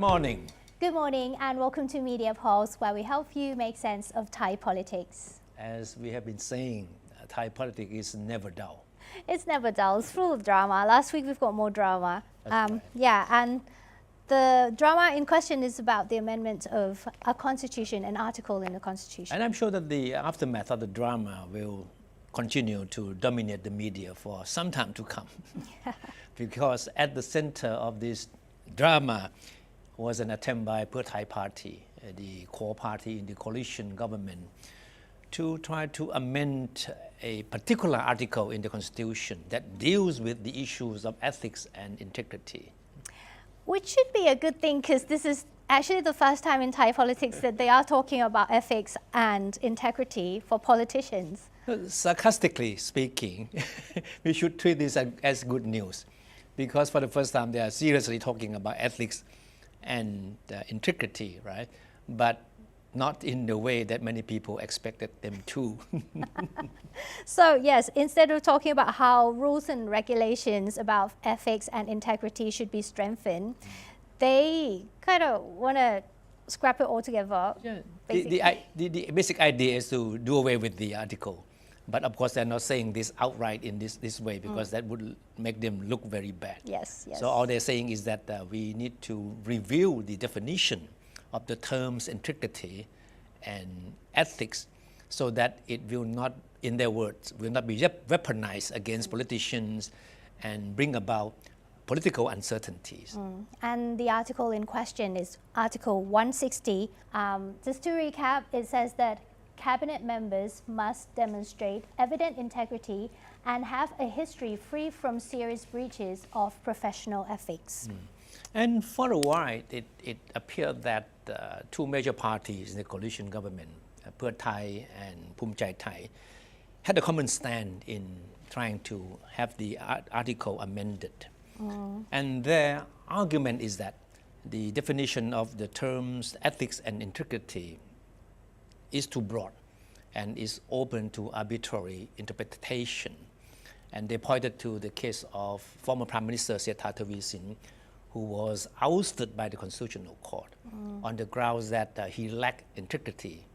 morning. Good morning and welcome to Media Pulse, where we help you make sense of Thai politics. As we have been saying, Thai politics is never dull. It's never dull, it's full of drama. Last week we've got more drama. That's right. Yeah, and the drama in question is about the amendment of a constitution, an article in the constitution. And I'm sure that the aftermath of the drama will continue to dominate the media for some time to come. Because at the center of this drama was an attempt by Pheu Thai Party, the core party in the coalition government, to try to amend a particular article in the Constitution that deals with the issues of ethics and integrity. Which should be a good thing, because this is actually the first time in Thai politics that they are talking about ethics and integrity for politicians. Sarcastically speaking, we should treat this as good news, because for the first time they are seriously talking about ethics and integrity, right? But not in the way that many people expected them to. So yes, instead of talking about how rules and regulations about ethics and integrity should be strengthened, they kind of want to scrap it all together. Yeah. The basic idea is to do away with the article. But of course, they're not saying this outright in this way, because that would make them look very bad. Yes, yes. So all they're saying is that we need to review the definition of the terms integrity and ethics, so that it will not, in their words, will not be weaponized against politicians and bring about political uncertainties. And the article in question is Article 160. Just to recap, it says that Cabinet members must demonstrate evident integrity and have a history free from serious breaches of professional ethics. And for a while, it appeared that two major parties in the coalition government, Pheu Thai and Phumchai Thai, had a common stand in trying to have the article amended. And their argument is that the definition of the terms ethics and integrity is too broad and is open to arbitrary interpretation. And they pointed to the case of former Prime Minister Srettha Thavisin, who was ousted by the Constitutional Court on the grounds that he lacked integrity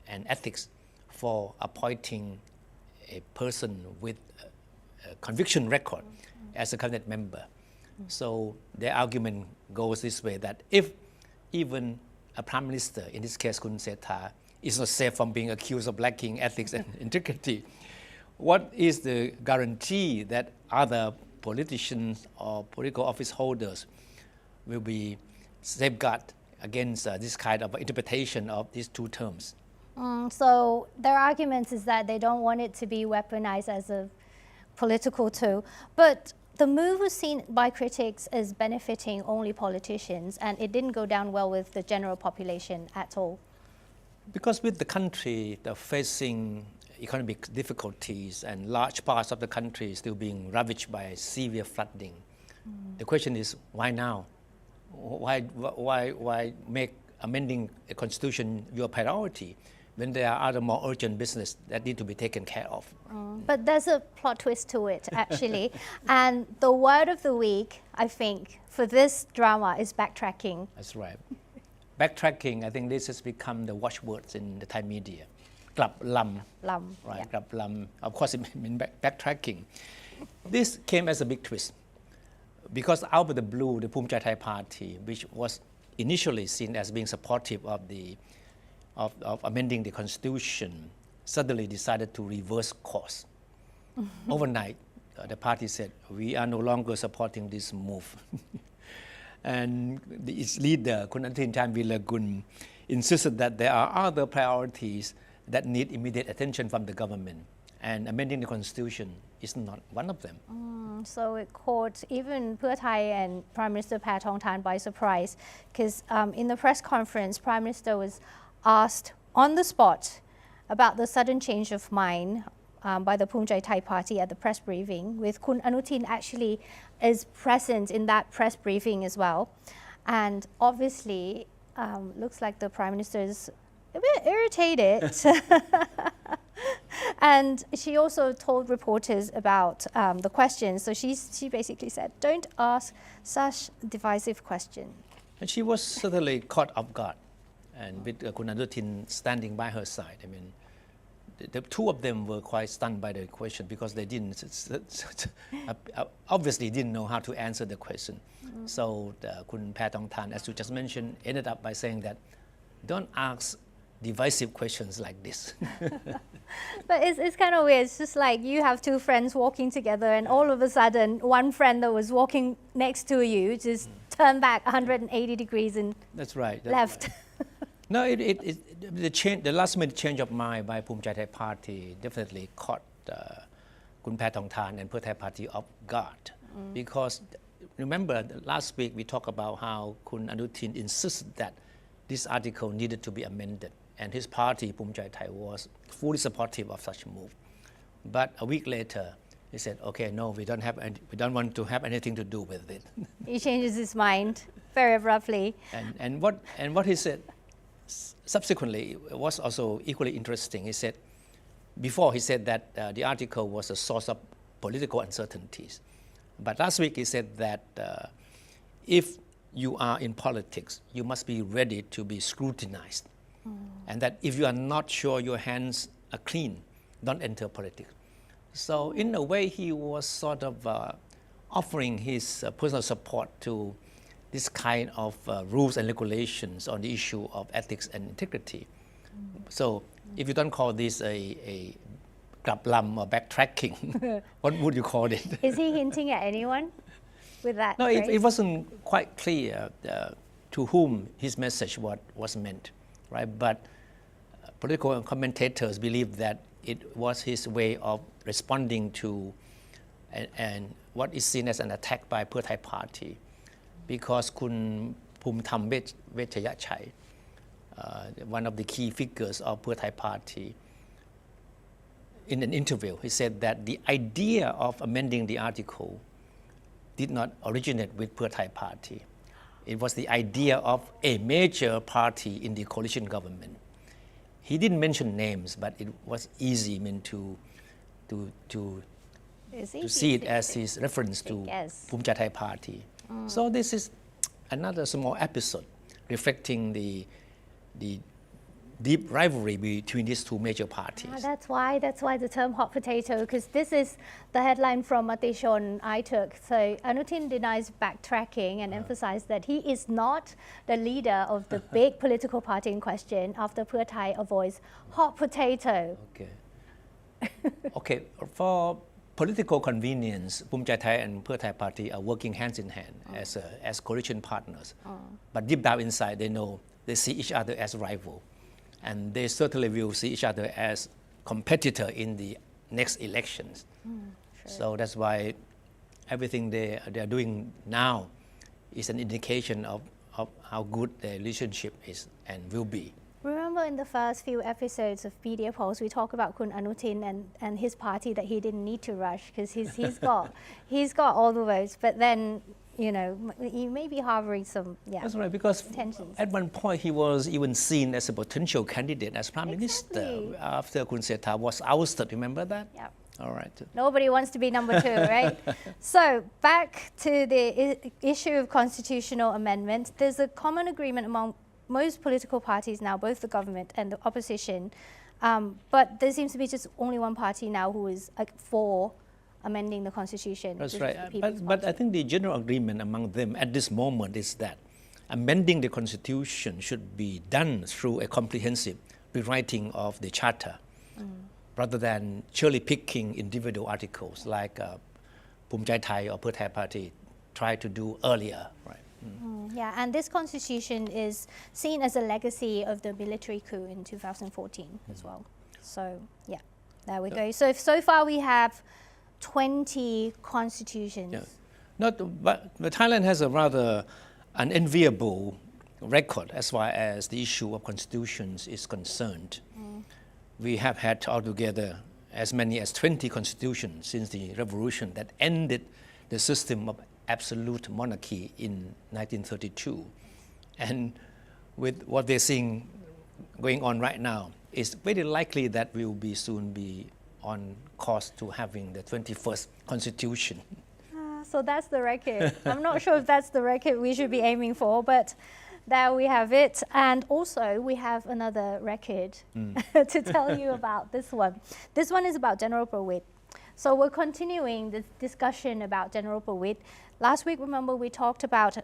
and ethics for appointing a person with a conviction record as a cabinet member. So their argument goes this way, that if even a Prime Minister, in this case Kun Srettha, is not safe from being accused of lacking ethics and integrity, what is the guarantee that other politicians or political office holders will be safeguarded against this kind of interpretation of these two terms? So their argument is that they don't want it to be weaponized as a political tool. But the move was seen by critics as benefiting only politicians, and it didn't go down well with the general population at all. Because with the country facing economic difficulties and large parts of the country still being ravaged by severe flooding, the question is, why now? Why make amending a constitution your priority when there are other more urgent business that need to be taken care of? But there's a plot twist to it, actually. And the word of the week, I think, for this drama is backtracking. That's right. Backtracking, I think this has become the watchwords in the Thai media. Klap lam. Lam, Right, yeah. Klap lam. Of course, it means backtracking. This came as a big twist, because out of the blue, the Phumchai Thai Party, which was initially seen as being supportive of amending the constitution, suddenly decided to reverse course. Overnight, the party said, we are no longer supporting this move. And its leader, Kun Paetongtarn Villagun, insisted that there are other priorities that need immediate attention from the government, and amending the constitution is not one of them. So it caught even Pheu Thai and Prime Minister Paetongtarn by surprise, because in the press conference, Prime Minister was asked on the spot about the sudden change of mind by the Phumchai Thai Party at the press briefing, with Kun Anutin actually is present in that press briefing as well. And obviously, looks like the Prime Minister is a bit irritated. And she also told reporters about the questions. So she basically said, don't ask such divisive questions. And she was certainly caught off guard, and with Kun Anutin standing by her side. I mean, the two of them were quite stunned by the question because they obviously didn't know how to answer the question. So Kun Paetongtarn, as you just mentioned, ended up by saying that don't ask divisive questions like this. But it's kind of weird. It's just like you have two friends walking together, and all of a sudden, one friend that was walking next to you just turned back 180 degrees and That's right. left. No, the last minute change of mind by Phumjai Party definitely caught Kun Paetongtarn and Pheu Thai Party off guard. Because remember, last week we talked about how Kun Anutin insisted that this article needed to be amended, and his party, Phumjai Thai, was fully supportive of such a move. But a week later, he said, "Okay, no, we don't want to have anything to do with it." He changes his mind very abruptly. And what he said subsequently was also equally interesting. He said, before he said that the article was a source of political uncertainties. But last week he said that if you are in politics, you must be ready to be scrutinized. And that if you are not sure your hands are clean, don't enter politics. So in a way, he was sort of offering his personal support to this kind of rules and regulations on the issue of ethics and integrity. So if you don't call this a grablam or backtracking, what would you call it? Is he hinting at anyone with that? No, phrase? it wasn't quite clear to whom his message was meant, right? But political commentators believe that it was his way of responding to and what is seen as an attack by Pheu Thai Party, because Kun Phumtham Vechayachai, one of the key figures of Pheu Thai Party, in an interview, he said that the idea of amending the article did not originate with Pheu Thai Party. It was the idea of a major party in the coalition government. He didn't mention names, but it was easy, I mean, to see it as his reference to Phumjai Thai Party. So this is another small episode reflecting the deep rivalry between these two major parties. That's why the term hot potato, because this is the headline from Matishon I took. So Anutin denies backtracking and emphasized that he is not the leader of the big political party in question after Pheu Thai avoids hot potato. Okay, for political convenience, Phumjai Thai and Pheu Thai Party are working hand in hand as coalition partners. But deep down inside, they see each other as rival. And they certainly will see each other as competitor in the next elections. So that's why everything they are doing now is an indication of how good their relationship is and will be. Remember in the first few episodes of Media Pulse, we talked about Kun Anutin and his party, that he didn't need to rush because he's got all the votes. But then, he may be harboring some That's right, because tensions. At one point he was even seen as a potential candidate as prime minister after Kun Sethar was ousted. Remember that? Yeah. All right. Nobody wants to be number 2, right? So back to the issue of constitutional amendment. There's a common agreement among most political parties now, both the government and the opposition. But there seems to be just only one party now who is for amending the constitution. That's right. But I think the general agreement among them at this moment is that amending the constitution should be done through a comprehensive rewriting of the charter, rather than cherry picking individual articles like Phumjai Thai or Pheu Thai Party tried to do earlier. Right. Yeah, and this constitution is seen as a legacy of the military coup in 2014 as well. So yeah, there we go. So far we have 20 constitutions. Yeah. But Thailand has a rather unenviable record as far as the issue of constitutions is concerned. We have had altogether as many as 20 constitutions since the revolution that ended the system of absolute monarchy in 1932. And with what they're seeing going on right now, it's very likely that we will soon be on course to having the 21st constitution. So that's the record. I'm not sure if that's the record we should be aiming for, but there we have it. And also we have another record to tell you about this one. This one is about General Pravit. So we're continuing this discussion about General Pravit. Last week, remember, we talked about,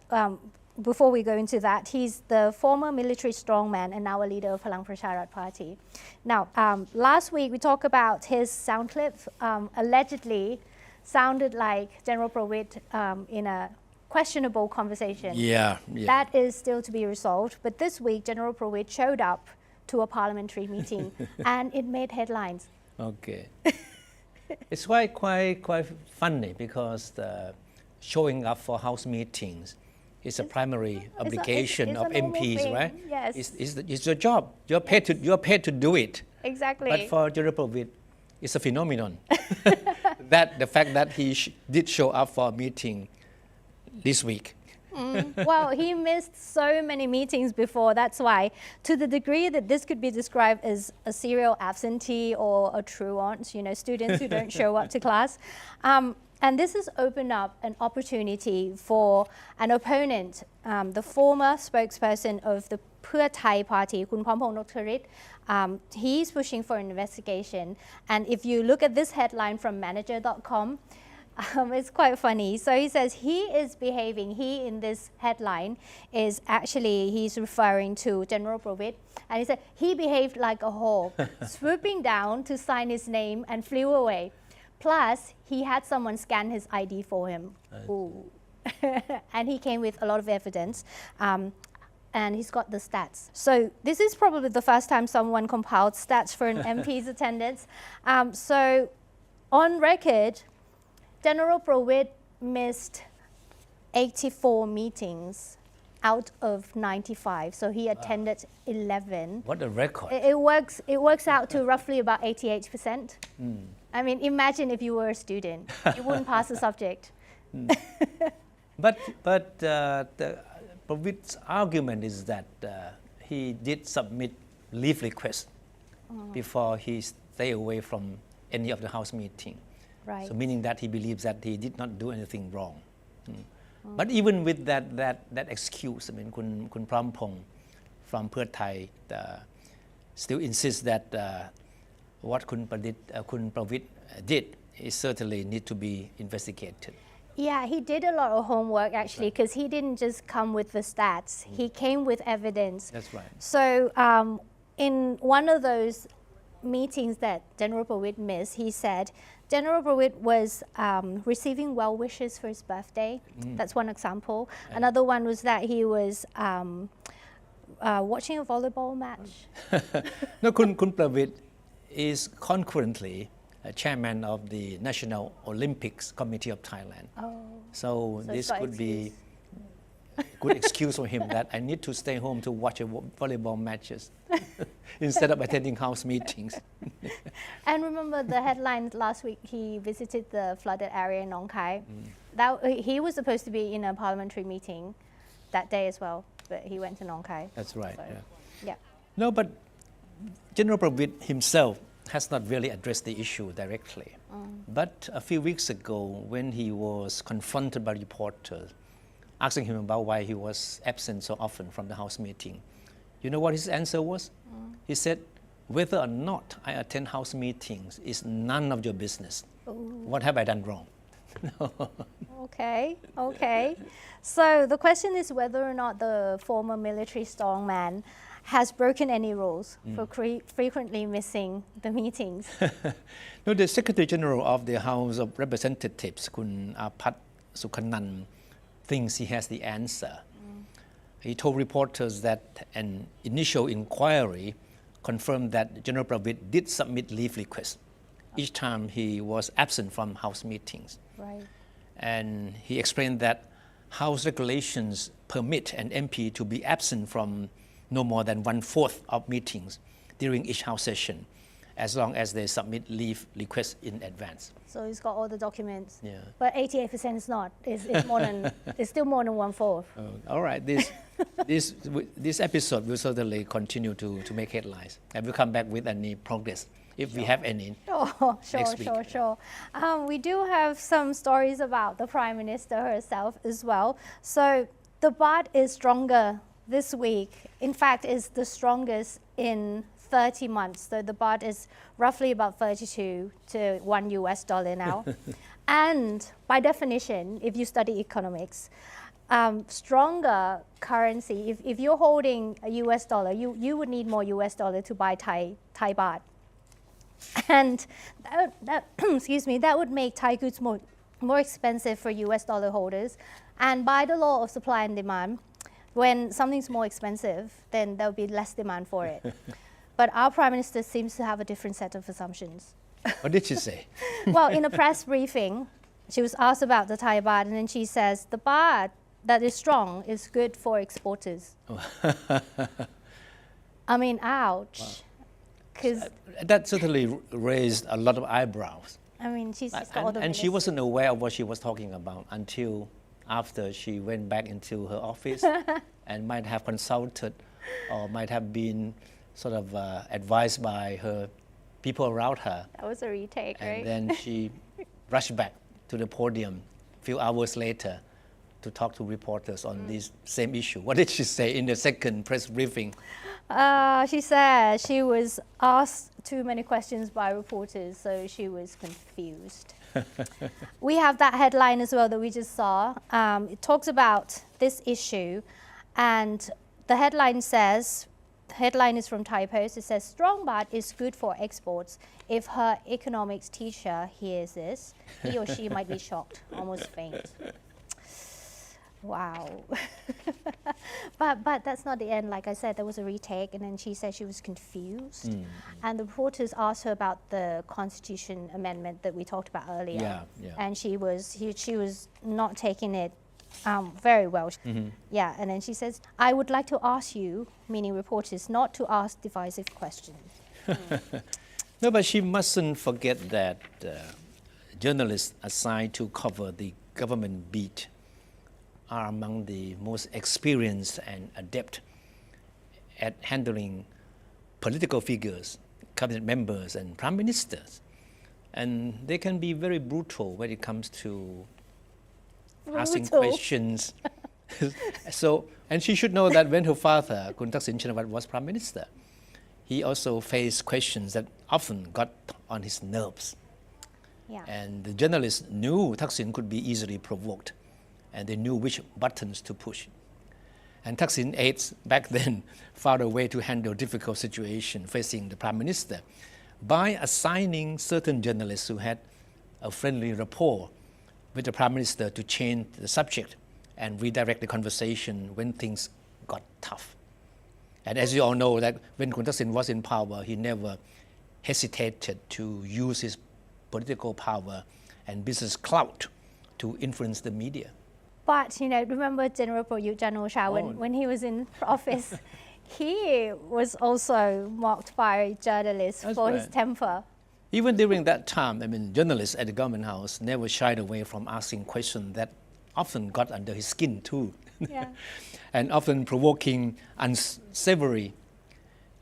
before we go into that, he's the former military strongman and now a leader of Palang Pracharat Party. Now, last week we talked about his sound clip, allegedly sounded like General Pravit in a questionable conversation. Yeah. That is still to be resolved. But this week, General Pravit showed up to a parliamentary meeting and it made headlines. Okay. It's quite funny because showing up for House meetings is a primary obligation of MPs, right? Yes. It's your job. You're paid to do it. Exactly. But for General Pravit, it's a phenomenon. That the fact that he did show up for a meeting this week. Well, he missed so many meetings before. That's why, to the degree that this could be described as a serial absentee or a truant, students who don't show up to class. And this has opened up an opportunity for an opponent, the former spokesperson of the Pheu Thai party, Kun Phampong Noktarit. He's pushing for an investigation. And if you look at this headline from manager.com, it's quite funny. So he says he in this headline is actually, he's referring to General Pravit. And he said he behaved like a hawk, swooping down to sign his name and flew away. Plus, he had someone scan his ID for him. Ooh. And he came with a lot of evidence. And he's got the stats. So this is probably the first time someone compiled stats for an MP's attendance. So on record, General Pravit missed 84 meetings out of 95. So he attended 11. What a record. It works out to ravely about 88%. I mean, imagine if you were a student. You wouldn't pass the subject. But Pravit's argument is that he did submit leave request before he stayed away from any of the House meeting. Right. So meaning that he believes that he did not do anything wrong. But even with that excuse, I mean, Kun Phampong from Pheu Thai still insists that what Kun Pravit did is certainly need to be investigated. Yeah, he did a lot of homework actually, because he didn't just come with the stats. He came with evidence. That's right. So in one of those meetings that General Pravit missed, he said General Pravit was receiving well wishes for his birthday. That's one example. Another one was that he was watching a volleyball match. No, Kun Pravit is concurrently chairman of the National Olympics Committee of Thailand. So this could be a good excuse for him that I need to stay home to watch volleyball matches instead of attending House meetings. And remember the headline last week, he visited the flooded area in Nong Khai. He was supposed to be in a parliamentary meeting that day as well, but he went to Nong Khai. That's right. So, yeah. No, but General Pravit himself has not really addressed the issue directly. But a few weeks ago, when he was confronted by reporters, asking him about why he was absent so often from the House meeting, you know what his answer was? He said, whether or not I attend House meetings is none of your business. What have I done wrong? Okay. So the question is whether or not the former military strongman has broken any rules for frequently missing the meetings. No, the Secretary General of the House of Representatives, Kun Apat Sukhanan, thinks he has the answer. He told reporters that an initial inquiry confirmed that General Pravit did submit leave requests each time he was absent from House meetings. Right. And he explained that House regulations permit an MP to be absent from no more than 1/4 of meetings during each House session, as long as they submit leave requests in advance. So he's got all the documents. Yeah. But 88% is not. It's more than. It's still more than 1/4. All right. This episode will certainly continue to make headlines, and we'll come back with any progress if we have any. Oh, sure, Next week. sure. We do have some stories about the Prime Minister herself as well. So the baht is stronger this week. In fact, is the strongest in 30 months. So the baht is roughly about 32 to $1 now. And by definition, if you study economics, stronger currency, if you're holding a US dollar, you would need more US dollar to buy Thai baht. And that excuse me, that would make Thai goods more expensive for US dollar holders. And by the law of supply and demand, when something's more expensive, then there'll be less demand for it. But our Prime Minister seems to have a different set of assumptions. What did she say? Well, in a press briefing, she was asked about the Thai baht, and then she says, the baht that is strong is good for exporters. I mean, ouch. Because that certainly raised a lot of eyebrows. I mean, she's got all the and she wasn't aware of what she was talking about until after she went back into her office and might have consulted or might have been sort of advised by her people around her. That was a retake, right? And then she rushed back to the podium a few hours later to talk to reporters on this same issue. What did she say in the second press briefing? She said she was asked too many questions by reporters, so she was confused. We have that headline as well that we just saw. It talks about this issue, and the headline is from Thai Post. It says, strong baht is good for exports. If her economics teacher hears this, he or she might be shocked, almost faint. Wow. But that's not the end. Like I said, there was a retake, and then she said she was confused. And the reporters asked her about the Constitution amendment that we talked about earlier. Yeah. And she was not taking it very well. Yeah, and then she says, I would like to ask you, meaning reporters, not to ask divisive questions. No, but she mustn't forget that journalists assigned to cover the government beat are among the most experienced and adept at handling political figures, cabinet members, and prime ministers. And they can be very brutal when it comes to asking questions. And she should know that when her father, Kun Thaksin Shinawatra, was prime minister, he also faced questions that often got on his nerves. Yeah. And the journalists knew Thaksin could be easily provoked, and they knew which buttons to push. And Thaksin aides back then found a way to handle difficult situations facing the prime minister by assigning certain journalists who had a friendly rapport with the prime minister to change the subject and redirect the conversation when things got tough. And as you all know, that when Kun Thaksin was in power, he never hesitated to use his political power and business clout to influence the media. But, remember General Prayut Chan-o-cha, when he was in office, he was also mocked by journalists for his temper. Even during that time, journalists at the government house never shied away from asking questions that often got under his skin too. Yeah. And often provoking unsavory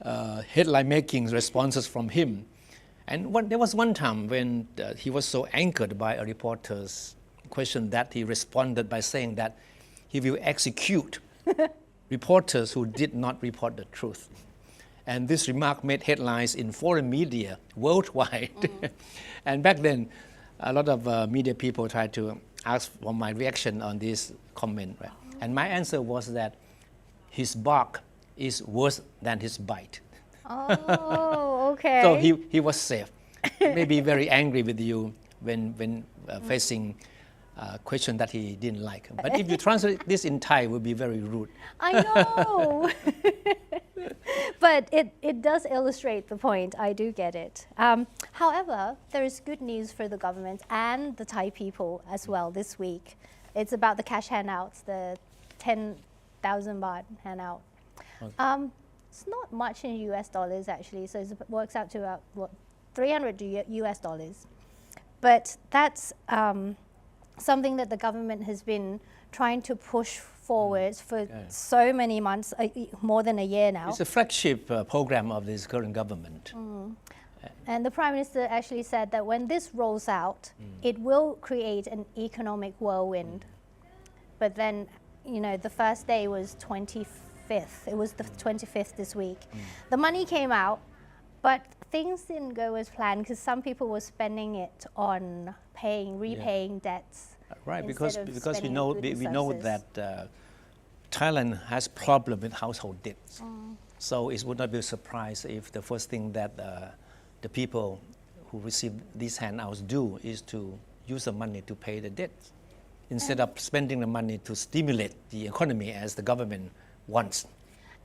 headline-making responses from him. And there was one time when he was so angered by a reporter's question that he responded by saying that he will execute reporters who did not report the truth. And this remark made headlines in foreign media worldwide. And back then, a lot of media people tried to ask for my reaction on this comment. Right? And my answer was that his bark is worse than his bite. Oh, okay. So he was safe. He may be very angry with you when facing a question that he didn't like. But if you translate this in Thai, it would be very rude. I know. But it does illustrate the point. I do get it. However, there is good news for the government and the Thai people as well this week. It's about the cash handouts, the 10,000 baht handout. Okay. It's not much in US dollars actually, so it works out to about $300 US dollars. But that's something that the government has been trying to push forward for so many months, more than a year now. It's a flagship program of this current government. And the Prime Minister actually said that when this rolls out, it will create an economic whirlwind. But then, you know, the first day was 25th. It was the 25th this week. The money came out, but things didn't go as planned because some people were spending it on repaying debts. Right, instead because of we spending know it good we know resources. that Thailand has problem with household debts. So it would not be a surprise if the first thing that the people who receive these handouts do is to use the money to pay the debts instead of spending the money to stimulate the economy as the government wants.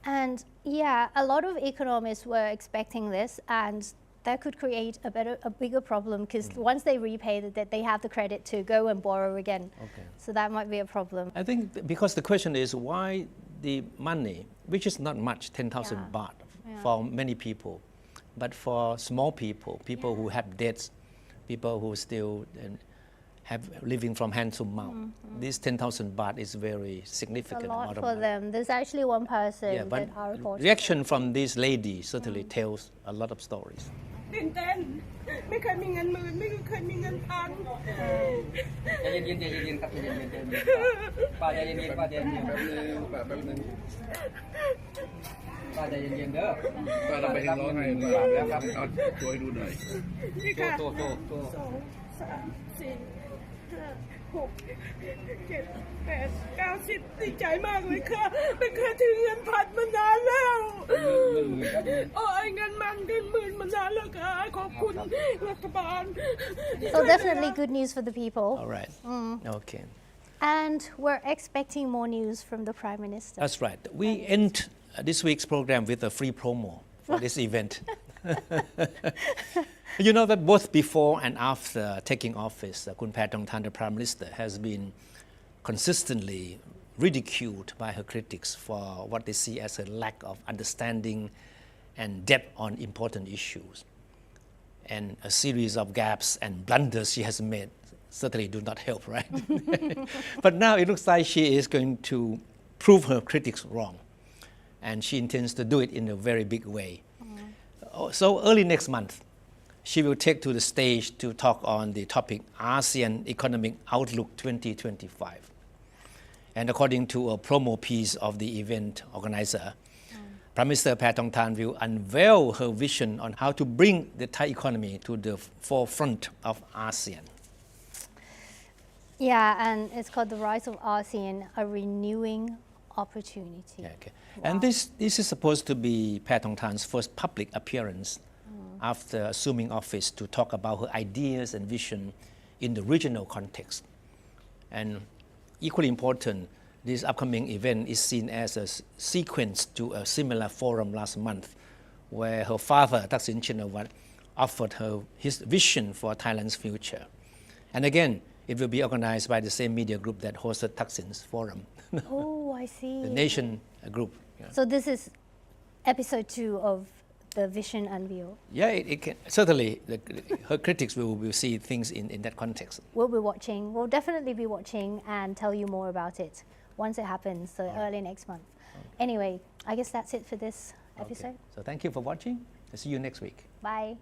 And yeah, a lot of economists were expecting this, and that could create a bigger problem because once they repay the debt, they have the credit to go and borrow again. Okay. So that might be a problem. I think because the question is why the money, which is not much, 10,000 baht for many people, but for small people, people who have debts, people who still have living from hand to mouth, this 10,000 baht is very significant A lot amount of for money. them. There's actually one person Yeah, but that our report. reaction from this lady certainly tells a lot of stories. ตื่นเต้นไม่เคยมีเงินหมื่นไม่เคยมีเงินพัน ใจเย็นๆใจเย็นๆครับใจเย็นๆใจเย็นๆป้าใจเย็นๆป้าใจเย็นๆแป๊บนึงป้าใจเย็นๆเด้อ ป้าเราไปเห็นร้องไห้ บาทแล้วครับ เอาช่วยดูหน่อย นี่ค่ะ โต 2 3 4 5 6 7 8 9 10ดีใจมากเลยค่ะไม่เคยถือเงินพันมานานแล้วโอ้ยเงินหมื่นมานานแล้วค่ะขอบคุณรัฐบาล So definitely good news for the people. All right. Okay. And we're expecting more news from the Prime Minister. That's right. We end this week's program with a free promo for this event. You know that both before and after taking office, Kun Paetongtarn, the Prime Minister, has been consistently ridiculed by her critics for what they see as a lack of understanding and depth on important issues. And a series of gaps and blunders she has made certainly do not help, right? But now it looks like she is going to prove her critics wrong. And she intends to do it in a very big way. So early next month, she will take to the stage to talk on the topic ASEAN Economic Outlook 2025. And according to a promo piece of the event organizer, Prime Minister Paetongtarn will unveil her vision on how to bring the Thai economy to the forefront of ASEAN. Yeah, and it's called The Rise of ASEAN, a renewing opportunity. Yeah, okay. And this is supposed to be Paetongtarn's first public appearance after assuming office to talk about her ideas and vision in the regional context. And equally important, this upcoming event is seen as a sequence to a similar forum last month where her father, Thaksin Shinawatra, offered her his vision for Thailand's future. And again, it will be organized by the same media group that hosted Thaksin's forum, Oh, I see. the Nation group. Yeah. So this is episode 2 of the Vision Unveil. Yeah, it can, certainly her critics will see things in that context. We'll be watching. We'll definitely be watching and tell you more about it once it happens, so early next month. Anyway, I guess that's it for this episode. Okay. So thank you for watching. I'll see you next week. Bye.